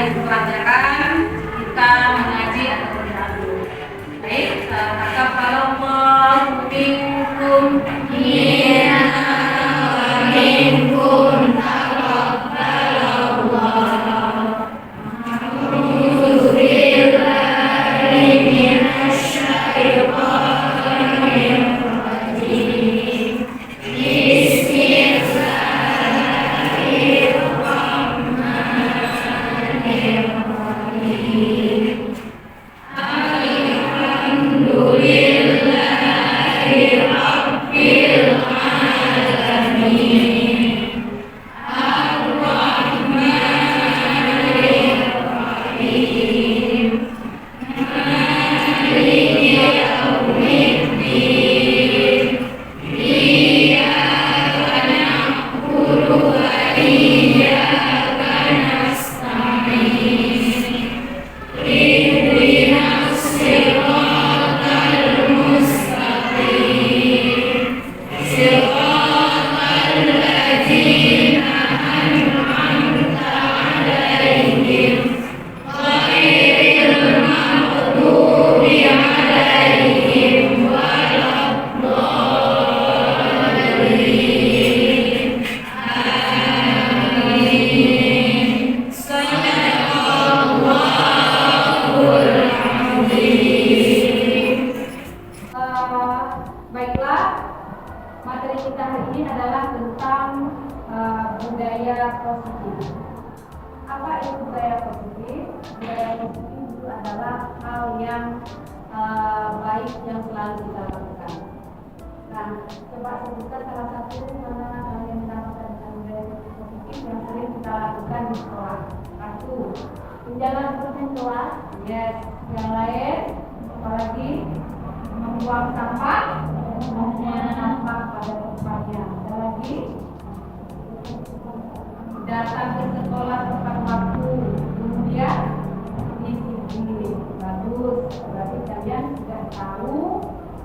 hari pelajaran kita mengaji atau beradu. Baik, taqabbalallahu minkum budaya positif. Apa itu budaya positif? Budaya positif itu adalah hal yang baik yang selalu kita lakukan. Nah, coba sebutkan salah satu mana hal yang dinamakan dengan budaya positif yang sering kita lakukan di sekolah. Satu, menjaga kebersihan kelas. Yes. Yang lain, apalagi membuang sampah, membuang sampah pada tempatnya. Ada lagi, datang ke sekolah tepat waktu, kemudian disiplin. Bagus, berarti kalian sudah tahu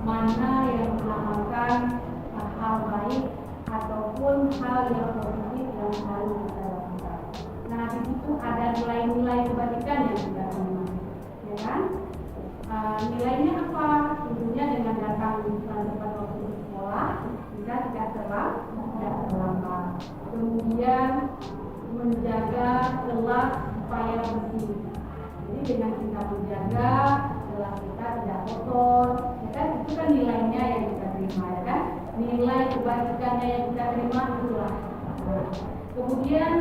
mana yang dinamakan hal baik ataupun hal yang positif yang harus kita lakukan. Nah, di situ ada nilai-nilai kebaikan yang kita terima, ya kan? Nilainya apa? Tentunya dengan datang tepat waktu di sekolah, kita tidak terlambat. Kemudian menjaga kelas supaya bersih. Jadi dengan kita menjaga kelas kita tidak kotor, kita itu kan nilainya yang kita terima, ya kan? Nilai kebaikannya yang kita terima itulah. Kemudian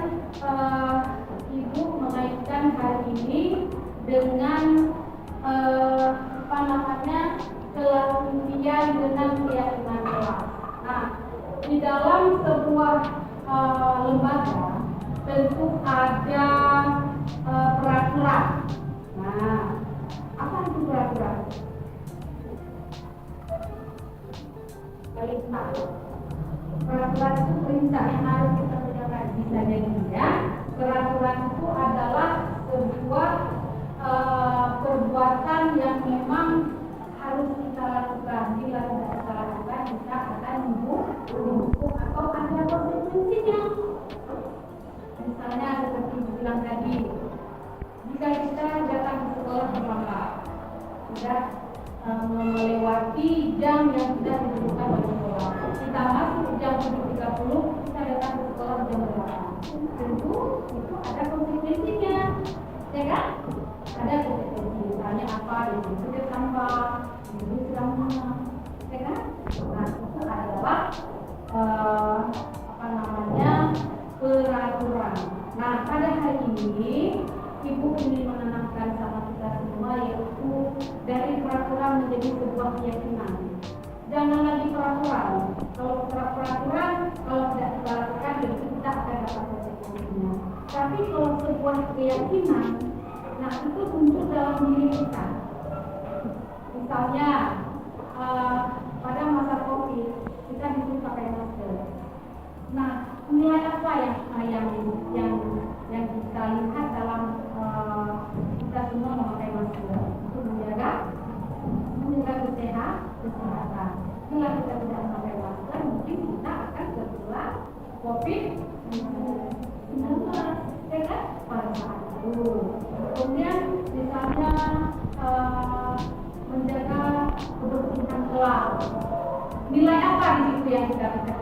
ibu mengaitkan hari ini dengan kelas impian dengan keyakinan kelas. Nah, di dalam sebuah lembaga tentu ada peraturan. Nah, apa itu peraturan? Perintah. Peraturan itu perintah yang harus kita tegakkan. Bisa jadi ya. Peraturan itu adalah sebuah perbuatan yang memang harus kita lakukan. Bila tidak kita lakukan, kita akan dihukum atau ada konsekuensinya. Misalnya seperti bilang tadi, jika kita datang ke sekolah terlambat, sudah melewati jam yang sudah ditentukan oleh sekolah, kita masuk jam 7.30, kita datang ke sekolah jam 8. Tentu itu ada konsekuensinya, ya kan? Ada konsekuensi, misalnya apa? Itu dia sampah, itu sedang mana, ya kan? Nah, itu adalah peraturan. Nah, pada hari ini Ibu ingin menanamkan sama kita semua, yaitu dari peraturan menjadi sebuah keyakinan. Jangan lagi peraturan. Kalau peraturan, kalau tidak kita lakukan, tentu kita akan dapat konsekuensinya. Tapi kalau sebuah keyakinan, nah itu muncul dalam diri kita. Misalnya pada masa COVID kita disuruh pakai masker. Nah, nilai apa yang kita lihat dalam kita semua memakai masker untuk menjaga kesehatan. Bila kita tidak memakai masker, mungkin kita akan tertular COVID-19, ya kan? Pada saat itu. sekolah. Nilai apa di situ yang kita lihat?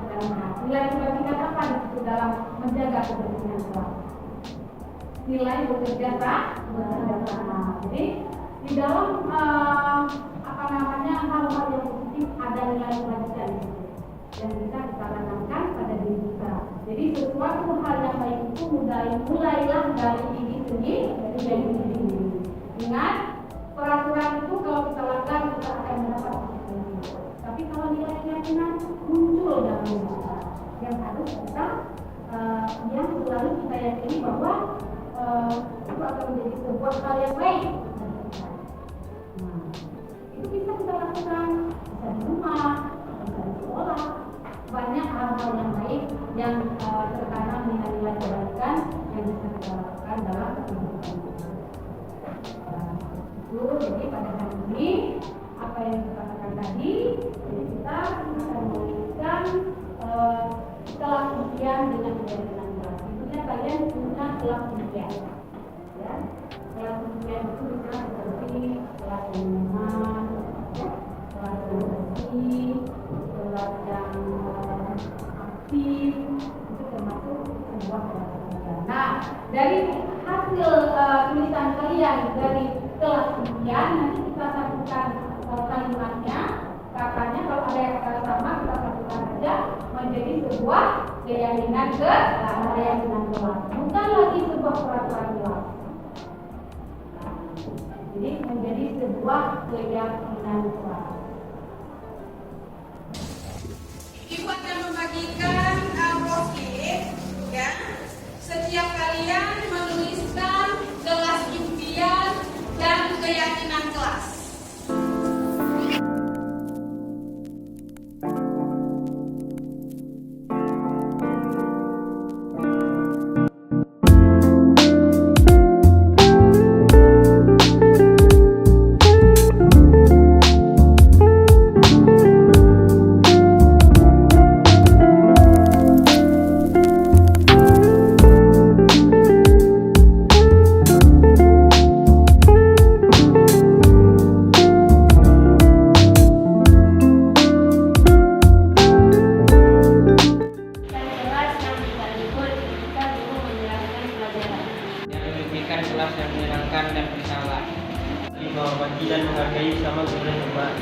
Nilai kebaikan apa di situ dalam menjaga kebersihan kelas? Nilai bekerja sama. Jadi di dalam hal-hal yang positif ada nilai kebajikan di situ yang bisa kita tanamkan pada diri kita. Jadi sesuatu hal yang baik itu mulailah dari diri sendiri. Ingat, peraturan itu kalau kita langgar kita akan mendapat konsekuensi. Tapi kalau nilai keyakinan muncul dalam diri kita, yang harus kita yang selalu kita yakini bahwa itu akan menjadi sebuah hal yang baik. Itu bisa kita lakukan, bisa di rumah, bisa di sekolah. Banyak hal-hal yang baik yang tertanam nilai-nilai kebaikan yang bisa kita lakukan dalam kehidupan kita. Jadi pada hari ini apa yang kita katakan tadi, jadi kita akan memberikan kelas ujian dengan keyakinan kelas. Tentunya kalian punya kelas ujian, ya. Kelas ujian itu bisa seperti kelas minuman, ya, kelas yang bersih, kelas yang aktif, itu termasuk sebuah kelas ujian. Nah, dari hasil tulisan kalian dari kelas ujian nanti kita satukan kalimatnya, katanya kalau ada yang kata sama kita satukan saja menjadi sebuah keyakinan kelas, bukan lagi sebuah peraturan kelas. Jadi menjadi sebuah keyakinan kelas. Ibu akan membagikan worksheet, ya. Setiap kalian menuliskan kelas impian dan keyakinan kelas. Kelas yang menyenangkan dan bersalah, menghormati dan menghargai sama guru dan teman.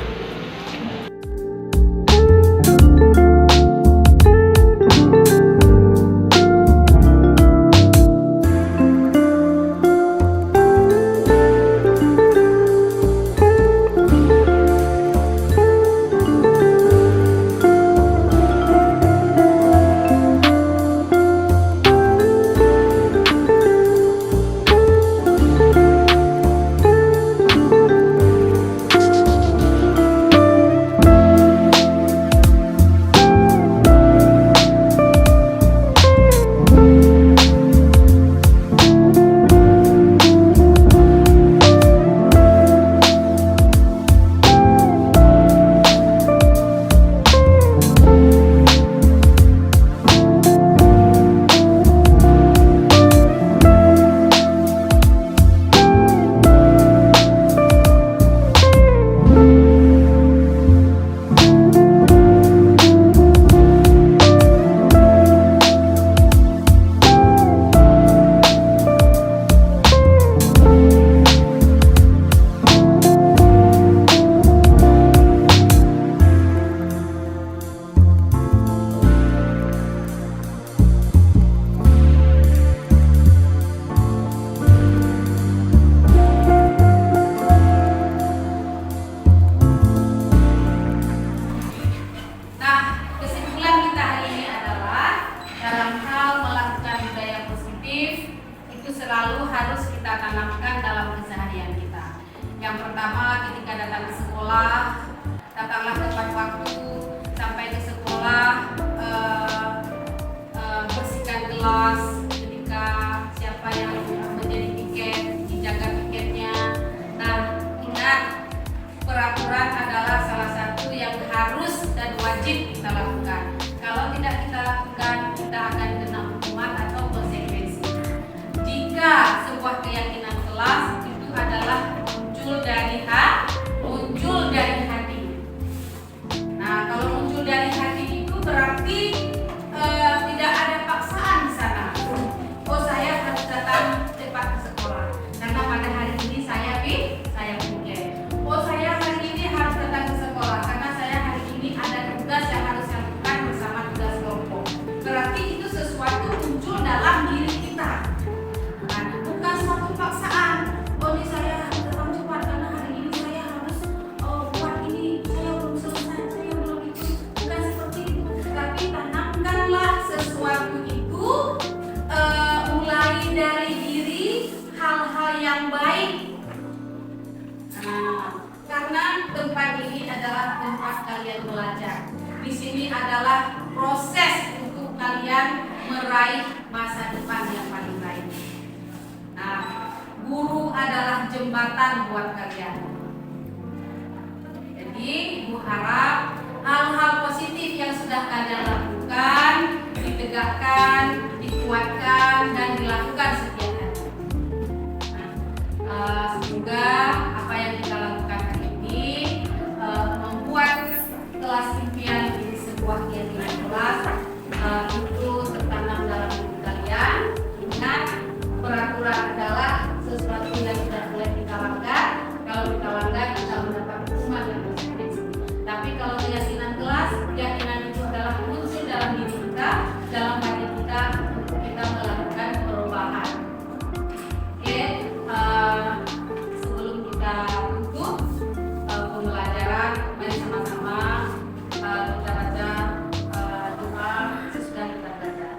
Selalu harus kita tanamkan dalam keseharian kita. Yang pertama, ketika datang ke sekolah, datanglah tepat waktu. Sampai ke sekolah, bersihkan kelas. Ketika siapa yang menjadi piket, dijaga piketnya. Nah, ingat, peraturan adalah salah satu yang harus dan wajib kita lakukan. Kalau tidak kita lakukan, kita akan kena hukuman atau konsekuensi. Jika sebuah keyakinan kelas itu adalah muncul dari hati. karena tempat ini adalah tempat kalian belajar. Di sini adalah proses untuk kalian meraih masa depan yang paling baik. Nah, guru adalah jembatan buat kalian. Jadi, Ibu harap hal-hal positif yang sudah kalian lakukan ditegakkan, dikuatkan, dan dilakukan setiap hari. Semoga apa yang kita lakukan hari ini membuat kelas impian menjadi sebuah keyakinan kelas itu tertanam dalam diri kalian. Ingat, peraturan adalah sesuatu yang tidak boleh kita langgar. Kalau kita langgar, kita mendapat hukuman yang positif. Tapi kalau keyakinan kelas, keyakinan itu adalah muncul dalam diri kita, dalam hati kita, untuk kita melakukan perubahan. Oke, sebelum kita tutup pembelajaran, mari sama-sama kita baca doa sesudah kita belajar.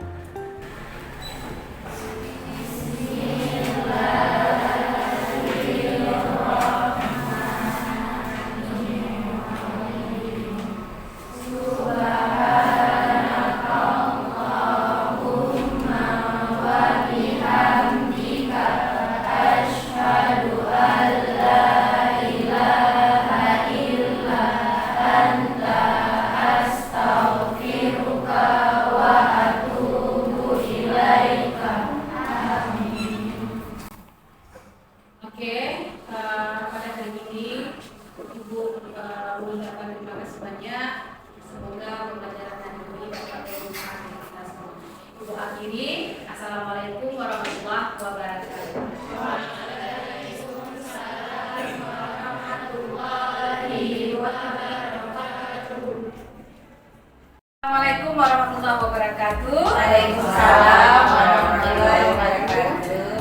Oke, pada hari ini Ibu mengucapkan terima kasih banyak. Semoga pembelajaran hari ini dapat bermanfaat bagi kita semua. Ibu akhiri, Assalamualaikum warahmatullahi wabarakatuh. Assalamualaikum warahmatullahi wabarakatuh. Waalaikumsalam warahmatullahi wabarakatuh.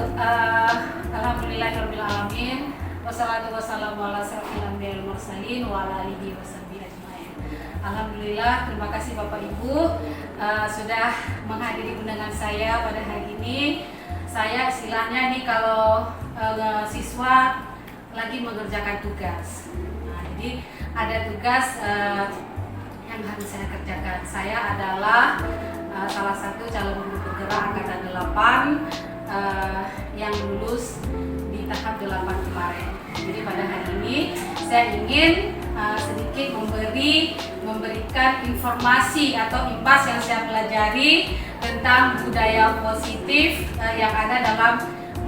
Alhamdulillahirrahmanirrahim. Wassalatu wassalamu ala asyrofil anbiya'i wal mursalin wa ala alihi washabihi ajmain. Alhamdulillah, terima kasih Bapak Ibu sudah menghadiri undangan saya pada hari ini. Saya istilahnya nih kalau siswa lagi mengerjakan tugas. Nah, jadi ada tugas yang harus saya kerjakan. Saya adalah salah satu calon guru penggerak angkatan 8 yang lulus di tahap 8 kemarin. Jadi pada hari ini saya ingin sedikit memberikan informasi atau impas yang saya pelajari tentang budaya positif yang ada dalam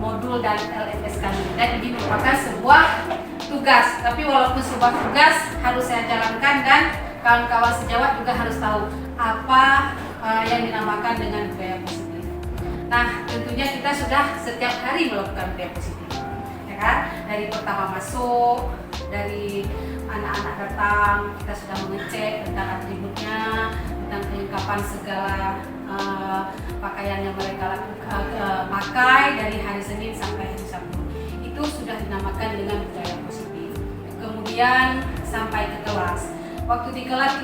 modul dan LMS kami. Dan ini merupakan sebuah tugas. Tapi walaupun sebuah tugas harus saya jalankan dan kawan-kawan sejawat juga harus tahu apa yang dinamakan dengan budaya positif. Nah, tentunya kita sudah setiap hari melakukan budaya positif, ya kan? Dari pertama masuk, dari anak-anak datang, kita sudah mengecek tentang atributnya, tentang kelengkapan segala pakaian yang mereka pakai dari hari Senin sampai hari Sabtu. Itu sudah dinamakan dengan budaya positif. Kemudian sampai ke kelas. Waktu di kelas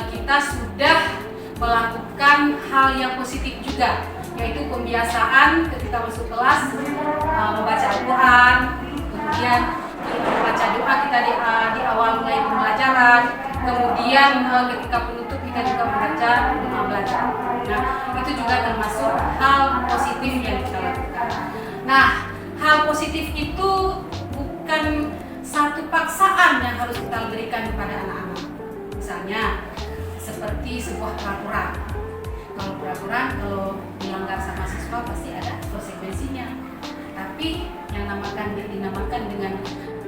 kita sudah melakukan hal yang positif juga, yaitu pembiasaan ketika masuk kelas membaca Al-Quran, kemudian membaca doa kita di awal mulai pembelajaran, kemudian ketika penutup kita juga membaca doa belajar. Nah, itu juga termasuk hal positif yang kita lakukan. Nah, hal positif itu bukan satu paksaan yang harus kita berikan kepada anak-anak. Misalnya seperti sebuah peraturan. Kalau peraturan, kalau dilanggar sama siswa pasti ada konsekuensinya. Tapi yang dinamakan dengan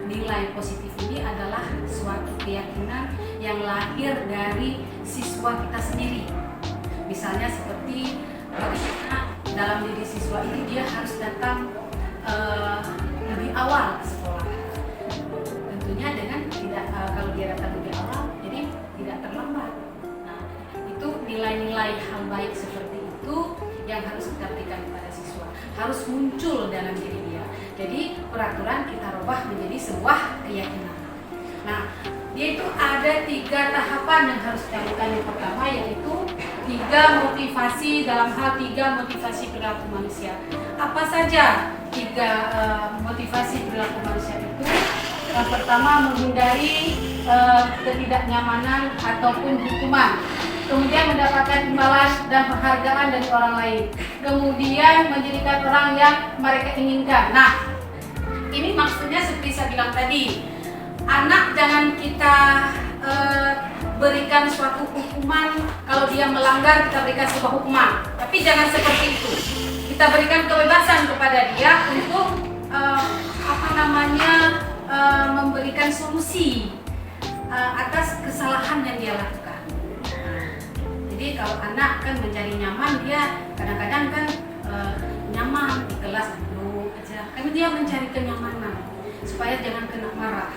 nilai positif ini adalah suatu keyakinan yang lahir dari siswa kita sendiri. Misalnya seperti bagaimana dalam diri siswa ini dia harus datang lebih awal ke sekolah. Tentunya dengan tidak kalau dia datang lebih awal, jadi tidak terlambat. Nah, itu nilai-nilai hal baik seperti itu yang harus kita berikan kepada siswa, harus muncul dalam diri dia. Jadi peraturan kita rubah menjadi sebuah keyakinan. Nah, dia itu ada 3 tahapan yang harus kita lakukan. Yang pertama yaitu 3 motivasi dalam hal 3 motivasi perilaku manusia. Apa saja 3 motivasi perilaku manusia itu? Yang pertama, menghindari ketidaknyamanan ataupun hukuman. Kemudian mendapatkan imbalan dan penghargaan dari orang lain. Kemudian menjadikan orang yang mereka inginkan. Nah, ini maksudnya seperti saya bilang tadi, anak jangan kita berikan suatu hukuman. Kalau dia melanggar, kita berikan sebuah hukuman. Tapi jangan seperti itu. Kita berikan kebebasan kepada dia untuk memberikan solusi atas kesalahan yang dia lakukan. Jadi kalau anak kan mencari nyaman, dia kadang-kadang kan nyaman di kelas duduk aja. Karena dia mencari kenyamanan supaya jangan kena marah.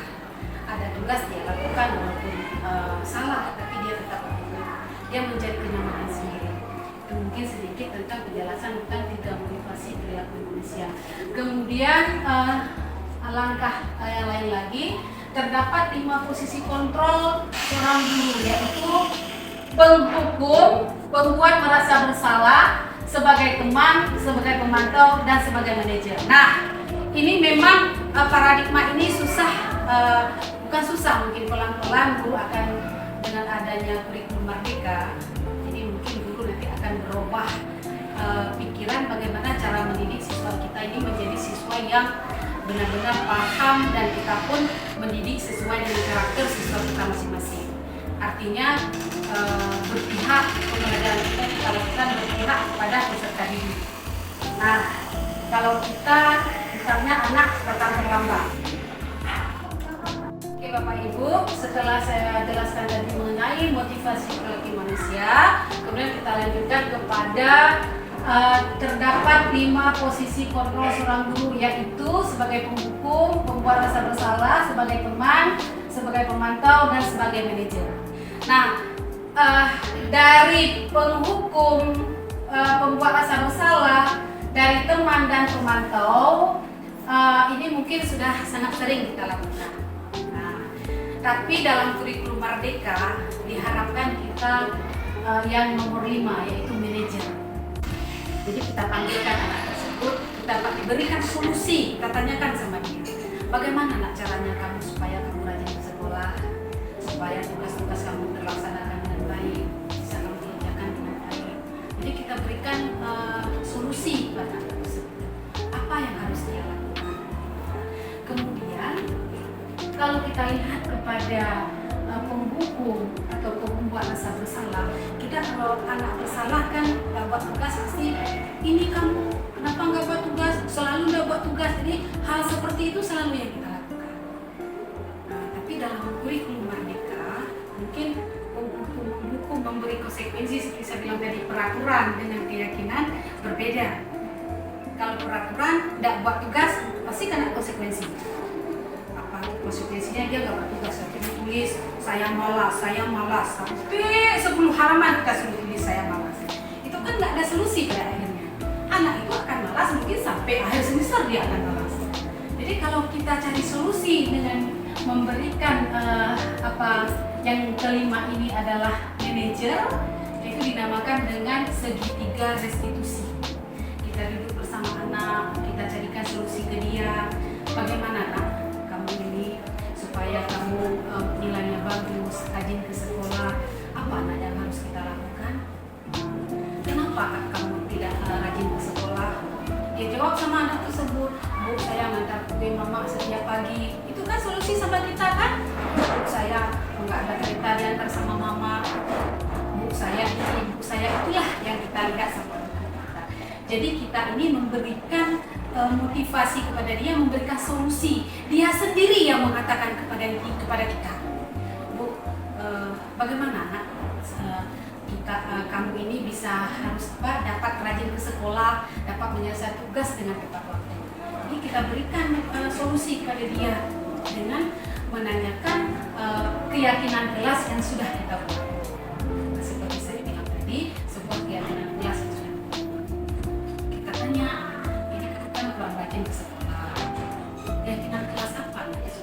Ada tugas dia lakukan walaupun salah, tapi dia tetap lakukan. Dia mencari kenyamanan sendiri. Itu mungkin sedikit tentang penjelasan tentang 3 motivasi perilaku manusia. Kemudian langkah yang lain lagi, terdapat 5 posisi kontrol seorang guru, yaitu penghukum, pembuat merasa bersalah, sebagai teman, sebagai pemantau, dan sebagai manajer. Nah, ini memang paradigma ini susah, bukan susah, mungkin pelan-pelan guru akan dengan adanya kurikulum merdeka. Jadi mungkin guru nanti akan berubah pikiran bagaimana cara mendidik siswa kita ini menjadi siswa yang benar-benar paham, dan kita pun mendidik sesuai dengan karakter siswa kita masing-masing. Artinya berpihak, pembelajaran kita lakukan berpihak kepada peserta didik. Nah, kalau kita misalnya anak datang terlambat. Oke Bapak Ibu, setelah saya jelaskan tadi mengenai motivasi perilaku manusia, kemudian kita lanjutkan kepada terdapat 5 posisi kontrol seorang guru, yaitu sebagai penghukum, pembuat rasa bersalah, sebagai teman, sebagai pemantau, dan sebagai manajer. Nah, dari penghukum, pembuat rasa bersalah, dari teman dan pemantau, ini mungkin sudah sangat sering kita lakukan. Nah, tapi dalam kurikulum merdeka diharapkan kita yang nomor 5, yaitu manajer. Jadi kita panggilkan anak tersebut, kita berikan solusi, kita tanyakan sama dia, bagaimana nak caranya kamu supaya kamu rajin ke sekolah, supaya tugas-tugas kamu terlaksanakan dengan baik, bisa kamu kerjakan dengan baik. Jadi kita berikan solusi kepada anak tersebut, apa yang harus dia lakukan. Kemudian kalau kita lihat kepada penghukum atau pembuat rasa bersalah, kita kalau anak bersalah kan nggak buat tugas, pasti ini kamu kenapa nggak buat tugas, selalu nggak buat tugas. Jadi hal seperti itu selalu yang kita lakukan. Nah, tapi dalam kurikulum merdeka mungkin penghukum memberi konsekuensi seperti saya bilang tadi, peraturan dengan keyakinan berbeda. Kalau peraturan nggak buat tugas pasti kena konsekuensi. Konsekuensinya dia nggak bertugas, tapi tulis saya malas, sampai 10 halaman kita suruh tulis saya malas. Itu kan nggak ada solusi pada akhirnya. Anak itu akan malas mungkin sampai akhir semester dia akan malas. Jadi kalau kita cari solusi dengan memberikan yang kelima ini adalah manajer, yaitu dinamakan dengan segitiga restitusi. Kita duduk bersama anak, kita carikan solusi ke dia, bagaimana nak ini supaya kamu nilainya bagus, rajin ke sekolah, apa anak yang harus kita lakukan? Kenapa kamu tidak rajin ke sekolah? Dia jawab sama anak tersebut, Bu, saya ngantar kue mama setiap pagi. Itu kan solusi sama kita kan? Bu, saya nggak ada kereta diantar sama mama. Bu, saya ini, Bu, saya itulah yang kita lihat sama kita. Jadi kita ini memberikan motivasi kepada dia, memberikan solusi. Dia sendiri yang mengatakan kepada kita, Bu, bagaimana nak kamu ini bisa dapat rajin ke sekolah, dapat menyelesaikan tugas dengan tepat waktu. Jadi kita berikan solusi kepada dia dengan menanyakan keyakinan kelas yang sudah kita buat. Seperti saya bilang tadi, sebuah keyakinan kelas yang sudah kita tanya, rajin ke sekolah, keyakinan kelas apa nih?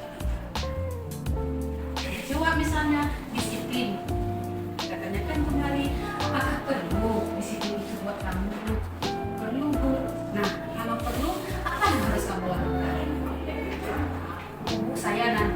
Jawab misalnya disiplin. Kita tanyakan kembali, apakah perlu disiplin itu buat kamu? Perlu, Bu. Nah, kalau perlu, apa yang harus kamu lakukan? Bu, saya nanti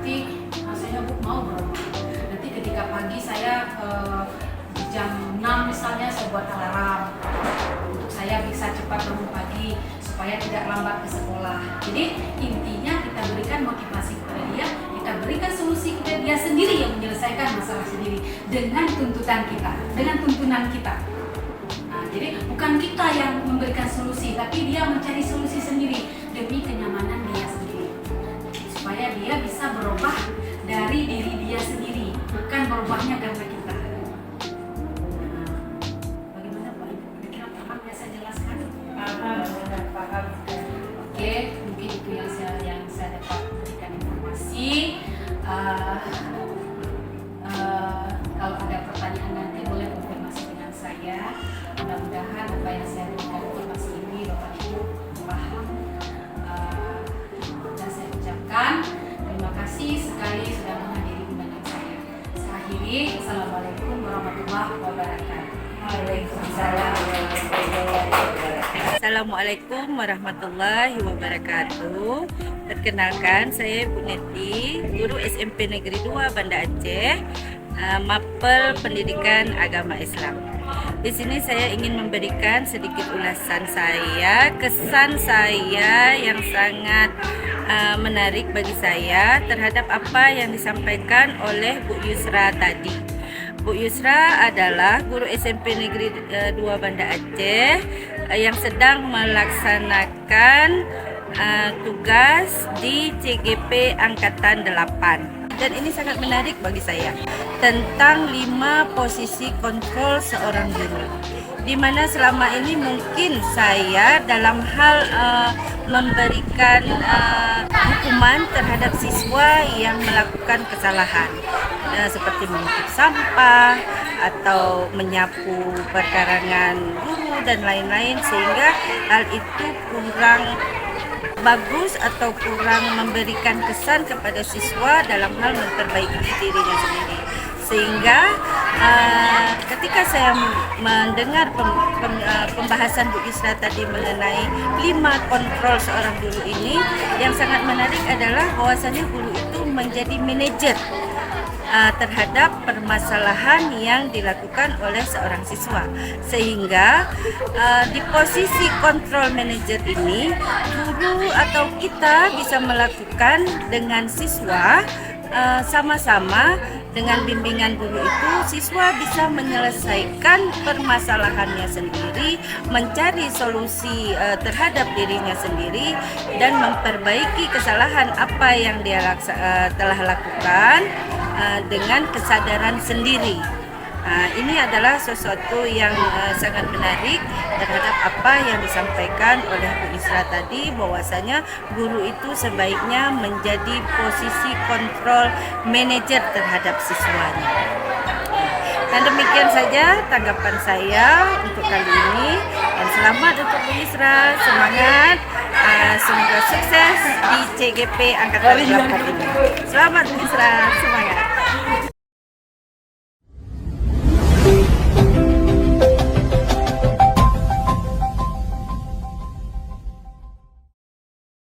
tidak lambat ke sekolah. Jadi intinya kita berikan motivasi kepada dia, kita berikan solusi kepada dia sendiri yang menyelesaikan masalah sendiri dengan tuntutan kita, dengan tuntunan kita. Nah, jadi bukan kita yang memberikan solusi, tapi dia mencari solusi sendiri demi kenyamanan dia sendiri, supaya dia bisa berubah dari diri dia sendiri, bukan berubahnya karena kita. Nah, bagaimana Pak Ibu? Kira-kira paham ya saya jelaskan? Paham. Oke, mungkin itu yang saya dapat berikan informasi. Kalau ada pertanyaan nanti boleh konfirmasi dengan saya. Mudah-mudahan apa yang saya berikan informasi ini Bapak Ibu paham. Dan saya ucapkan terima kasih sekali sudah menghadiri undangan saya. Saya akhiri. Assalamualaikum warahmatullahi wabarakatuh. Waalaikumsalam warahmatullahi wabarakatuh. Assalamualaikum warahmatullahi wabarakatuh. Perkenalkan, saya Bu Neti, guru SMP Negeri 2 Banda Aceh, Mapel Pendidikan Agama Islam. Di sini saya ingin memberikan sedikit ulasan saya, kesan saya yang sangat menarik bagi saya terhadap apa yang disampaikan oleh Bu Yusra tadi. Bu Yusra adalah guru SMP Negeri 2 Banda Aceh yang sedang melaksanakan tugas di CGP Angkatan 8. Dan ini sangat menarik bagi saya tentang 5 posisi kontrol seorang guru, di mana selama ini mungkin saya dalam hal memberikan hukuman terhadap siswa yang melakukan kesalahan, seperti menutup sampah atau menyapu perkarangan guru dan lain-lain, sehingga hal itu kurang bagus atau kurang memberikan kesan kepada siswa dalam hal memperbaiki dirinya sendiri. Sehingga ketika saya mendengar pembahasan Bu Isra tadi mengenai 5 kontrol seorang guru ini, yang sangat menarik adalah bahwasanya guru itu menjadi manajer terhadap permasalahan yang dilakukan oleh seorang siswa, sehingga di posisi kontrol manajer ini guru atau kita bisa melakukan dengan siswa sama-sama. Dengan bimbingan guru itu, siswa bisa menyelesaikan permasalahannya sendiri, mencari solusi terhadap dirinya sendiri, dan memperbaiki kesalahan apa yang dia telah lakukan dengan kesadaran sendiri. Ini adalah sesuatu yang sangat menarik terhadap apa yang disampaikan oleh Bu Isra tadi, bahwasanya guru itu sebaiknya menjadi posisi kontrol manajer terhadap siswanya. Dan demikian saja tanggapan saya untuk kali ini, dan selamat untuk Bu Isra, semangat, semoga sukses di CGP Angkatan 8 ini. Selamat Bu Isra, semangat.